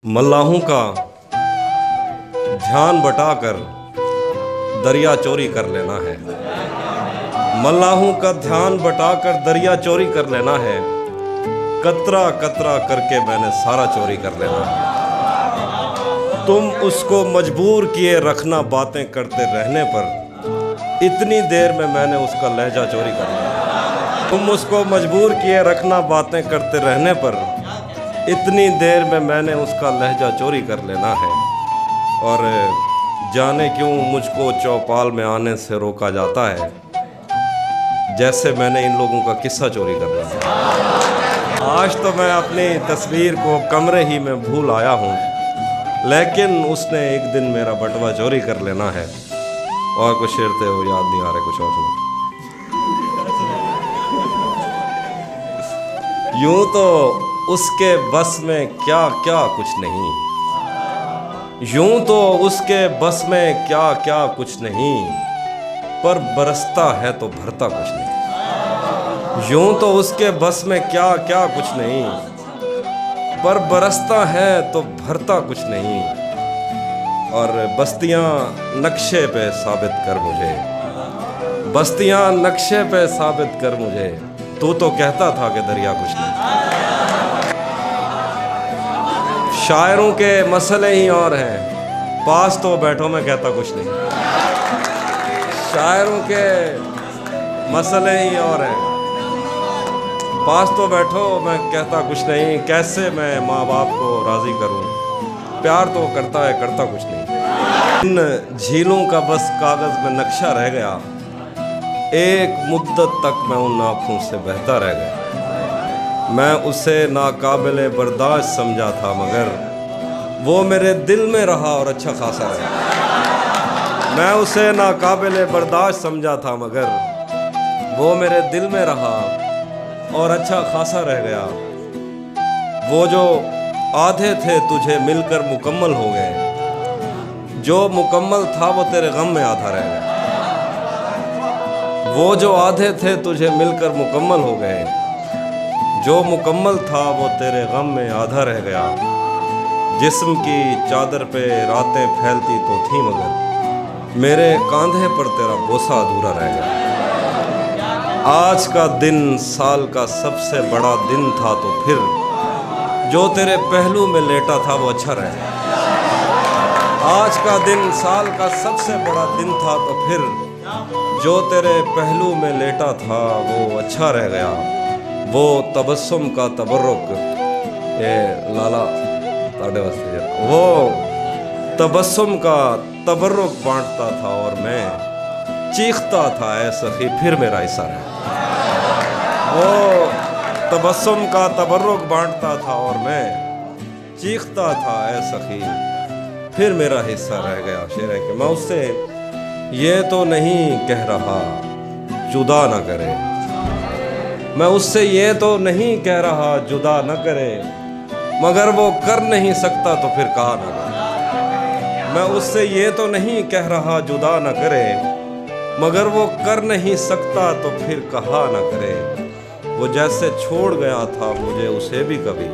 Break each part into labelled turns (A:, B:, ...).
A: मल्लाहों का ध्यान बटाकर दरिया चोरी कर लेना है। मल्लाहों का ध्यान बटाकर दरिया चोरी कर लेना है। कतरा कतरा करके मैंने सारा चोरी कर लेना है। तुम उसको मजबूर किए रखना बातें करते रहने पर इतनी देर में मैंने उसका लहजा चोरी कर लिया। तुम उसको मजबूर किए रखना बातें करते रहने पर इतनी देर में मैंने उसका लहजा चोरी कर लेना है। और जाने क्यों मुझको चौपाल में आने से रोका जाता है, जैसे मैंने इन लोगों का किस्सा चोरी कर लिया। आज तो मैं अपनी तस्वीर को कमरे ही में भूल आया हूँ, लेकिन उसने एक दिन मेरा बटवा चोरी कर लेना है। और कुछ शेर थे वो याद नहीं आ रहे, कुछ और सुनो। यूं तो उसके बस में क्या क्या कुछ नहीं, यूं तो उसके बस में क्या क्या कुछ नहीं, पर बरसता है तो भरता कुछ नहीं। यूं तो उसके बस में क्या क्या कुछ नहीं, पर बरसता है तो भरता कुछ नहीं। और बस्तियां नक्शे पे साबित कर मुझे, बस्तियां नक्शे पे साबित कर मुझे, तू तो कहता था कि दरिया कुछ नहीं। शायरों के मसले ही और हैं, पास तो बैठो मैं कहता कुछ नहीं। शायरों के मसले ही और हैं, पास तो बैठो मैं कहता कुछ नहीं। कैसे मैं माँ बाप को राज़ी करूं, प्यार तो करता है करता कुछ नहीं। इन झीलों का बस कागज़ में नक्शा रह गया, एक मुद्दत तक मैं उन आँखों से बहता रह गया। मैं उसे नाकाबिले बर्दाश्त समझा था, मगर वो मेरे दिल में रहा और अच्छा खासा रहा। मैं उसे नाकाबिले बर्दाश्त समझा था, मगर वो मेरे दिल में रहा और अच्छा खासा रह गया। वो जो आधे थे तुझे मिलकर मुकम्मल हो गए, जो मुकम्मल था वो तेरे गम में आधा रह गया। वो जो आधे थे तुझे मिलकर मुकम्मल हो गए, जो मुकम्मल था वो तेरे गम में आधा रह गया। जिस्म की चादर पे रातें फैलती तो थी, मगर मेरे कांधे पर तेरा बोसा अधूरा रह गया। आज का दिन साल का सबसे बड़ा दिन था, तो फिर जो तेरे पहलू में लेटा था वो अच्छा रह गया। आज का दिन साल का सबसे बड़ा दिन था, तो फिर जो तेरे पहलू में लेटा था वो अच्छा रह गया। वो तबस्सुम का तबर्रुक, ये लाला ताड़े वास्ते, वो तबस्सुम का तबर्रुक बांटता था और मैं चीखता था ऐ सखी फिर मेरा हिस्सा रह। वो तबस्सुम का तबर्रुक बांटता था और मैं चीखता था ऐ सखी फिर मेरा हिस्सा रह गया। शेर है कि मैं उससे ये तो नहीं कह रहा जुदा न करे, मैं उससे ये तो नहीं कह रहा जुदा न करे, मगर वो कर नहीं सकता तो फिर कहा न करे। मैं उससे ये तो नहीं कह रहा जुदा न करे, मगर वो कर नहीं सकता तो फिर कहा न करे। वो जैसे छोड़ गया था मुझे उसे भी कभी,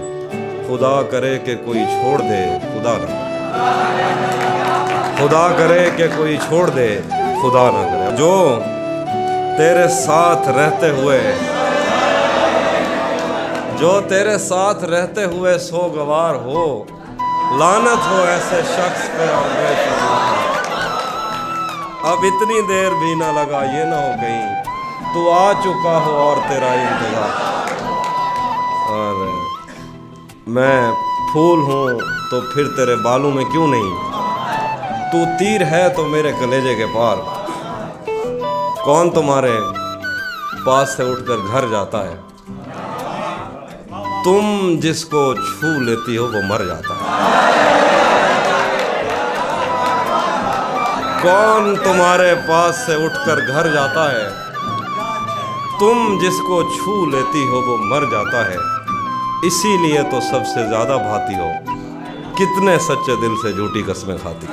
A: खुदा करे कि कोई छोड़ दे खुदा न करे। खुदा करे कि कोई छोड़ दे खुदा न करे। जो तेरे साथ रहते हुए, जो तेरे साथ रहते हुए सोगवार हो, लानत हो ऐसे शख्स पे और बेशुमार। अब इतनी देर भी ना लगा ये ना हो कहीं तू आ चुका हो और तेरा इंतजार। और मैं फूल हूँ तो फिर तेरे बालों में क्यों नहीं, तू तीर है तो मेरे कलेजे के पार। कौन तुम्हारे पास से उठकर घर जाता है, तुम जिसको छू लेती हो वो मर जाता है। कौन तुम्हारे पास से उठकर घर जाता है, तुम जिसको छू लेती हो वो मर जाता है। इसीलिए तो सबसे ज्यादा भाती हो, कितने सच्चे दिल से झूठी कस्में खाती।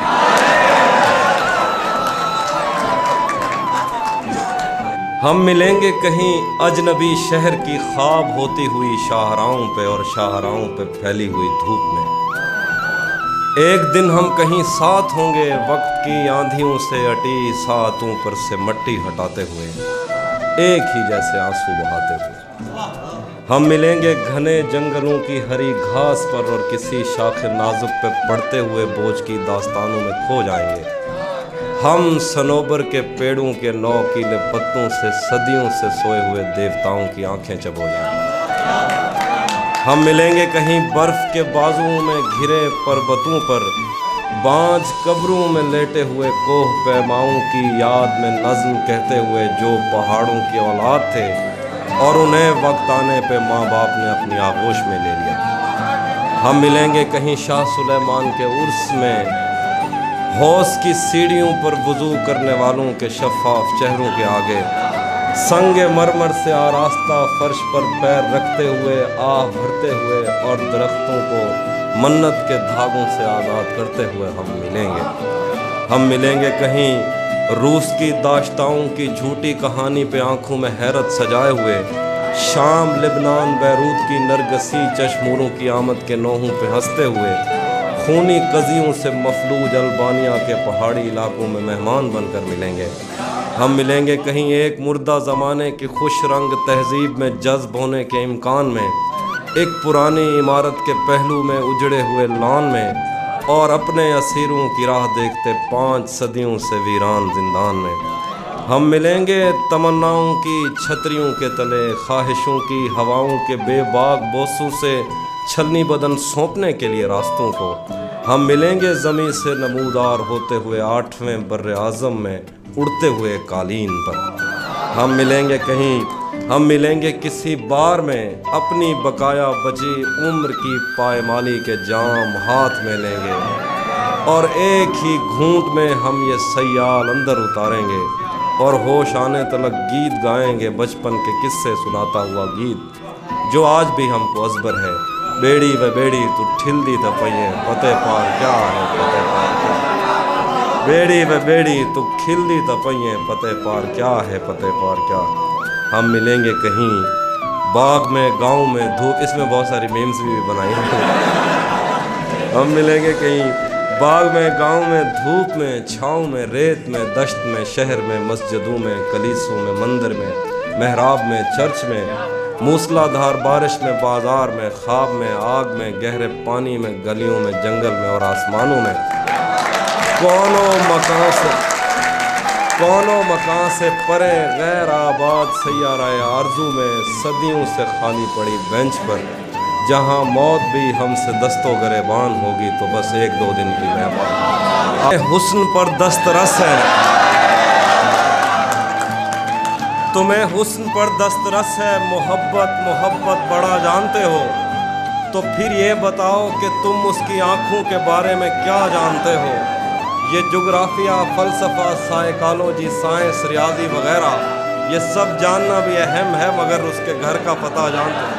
A: हम मिलेंगे कहीं अजनबी शहर की ख्वाब होती हुई शाहराहों पे और शाहराहों पे फैली हुई धूप में। एक दिन हम कहीं साथ होंगे, वक्त की आंधियों से अटी सातों पर से मट्टी हटाते हुए, एक ही जैसे आंसू बहाते हुए। हम मिलेंगे घने जंगलों की हरी घास पर और किसी शाखे नाजुक पे पड़ते हुए बोझ की दास्तानों में खो जाएंगे। हम सनोबर के पेड़ों के नौकीले पत्तों से सदियों से सोए हुए देवताओं की आंखें चबो जाएंगे। हम मिलेंगे कहीं बर्फ के बाजुओं में घिरे पर्वतों पर, बांझ कब्रों में लेटे हुए कोह पैमाओं की याद में नज्म कहते हुए जो पहाड़ों की औलाद थे और उन्हें वक्त आने पे माँ बाप ने अपनी आगोश में ले लिया। हम मिलेंगे कहीं शाह सुलेमान के उर्स में, हौस की सीढ़ियों पर वुजू करने वालों के शफाफ चेहरों के आगे, संगे मरमर से आरास्ता फर्श पर पैर रखते हुए आह भरते हुए और दरख्तों को मन्नत के धागों से आज़ाद करते हुए हम मिलेंगे। हम मिलेंगे कहीं रूस की दाश्ताओं की झूठी कहानी पे आंखों में हैरत सजाए हुए, शाम लिबनान बैरूत की नरगसी चश्मूरों की आमद के नौहों पे हंसते हुए, खूनी कजियों से मफलूज अल्बानिया के पहाड़ी इलाकों में मेहमान बनकर मिलेंगे। हम मिलेंगे कहीं एक मुर्दा ज़माने की खुश रंग तहजीब में जज्ब होने के इम्कान में, एक पुरानी इमारत के पहलू में उजड़े हुए लॉन में और अपने असीरों की राह देखते 5 सदियों से वीरान जिंदान में। हम मिलेंगे तमन्नाओं की छतरियों के तले, ख्वाहिशों की हवाओं के बेबाक बोसों से छलनी बदन सौंपने के लिए रास्तों को। हम मिलेंगे ज़मीं से नमूदार होते हुए 8वें बर्रे आज़म में उड़ते हुए कालीन पर। हम मिलेंगे किसी बार में, अपनी बकाया बची उम्र की पायमाली के जाम हाथ में लेंगे और एक ही घूंट में हम ये सयाल अंदर उतारेंगे और होश आने तलक गीत गाएंगे, बचपन के किस्से सुनाता हुआ गीत जो आज भी हमको अज़बर है। बेड़ी व बेड़ी तू ठिल्दी त पइए, पते पार क्या है पते पार क्या। बेड़ी व बेड़ी तू खिल्दी त पइए, पते पार क्या है पते पार क्या। हम मिलेंगे कहीं बाग में गांव में धूप, इसमें बहुत सारी मीम्स भी बनाई हैं। हम मिलेंगे कहीं बाग में गांव में धूप में छाँव में रेत में दश्त में शहर में मस्जिदों में कलीसों में मंदिर में मेहराब में चर्च में, मूसलाधार बारिश में बाजार में ख्वाब में आग में गहरे पानी में गलियों में जंगल में और आसमानों में। कौनों मकान से परे गैर आबाद सैयाराए आरजू में, सदियों से खाली पड़ी बेंच पर जहां मौत भी हमसे दस्तो गरेबान होगी तो बस 1-2 दिन की मेहमान। हुस्न पर दस्तरस है, तुम्हें हुस्न पर दस्तरस है, मोहब्बत बड़ा जानते हो, तो फिर ये बताओ कि तुम उसकी आँखों के बारे में क्या जानते हो। ये जुग्राफिया फ़लसफ़ा साइकोलॉजी साइंस रियाजी वगैरह ये सब जानना भी अहम है, मगर उसके घर का पता जानते हो।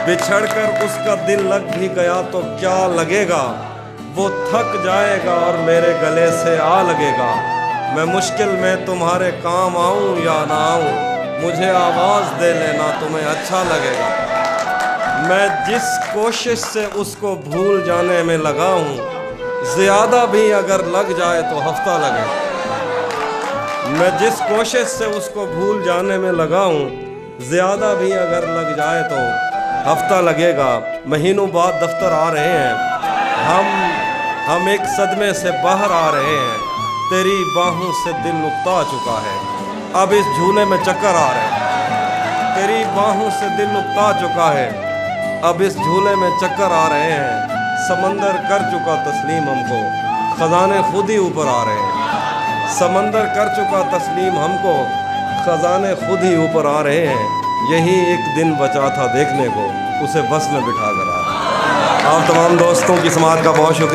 A: बिछड़कर उसका दिल लग भी गया तो क्या लगेगा, वो थक जाएगा और मेरे गले से आ लगेगा। मैं मुश्किल में तुम्हारे काम आऊं या ना आऊं, मुझे आवाज़ दे लेना तुम्हें अच्छा लगेगा। मैं जिस कोशिश से उसको भूल जाने में लगा हूँ, ज़्यादा भी अगर लग जाए तो हफ्ता लगेगा। मैं जिस कोशिश से उसको भूल जाने में लगा हूँ, ज़्यादा भी अगर लग जाए तो हफ्ता लगेगा। महीनों बाद दफ्तर आ रहे हैं, हम एक सदमे से बाहर आ रहे हैं। तेरी बाहों से दिल उकता चुका है, अब इस झूले में चक्कर आ रहे हैं। तेरी बाहों से दिल उकता चुका है, अब इस झूले में चक्कर आ रहे हैं। समंदर कर चुका तस्लीम हमको, खजाने खुद ही ऊपर आ रहे हैं। समंदर कर चुका तस्लीम हमको, खजाने खुद ही ऊपर आ रहे हैं। यही एक दिन बचा था देखने को, उसे बस में बिठा कर आ रहे हैं। आप तमाम दोस्तों की समाअत का बहुत शुक्रिया।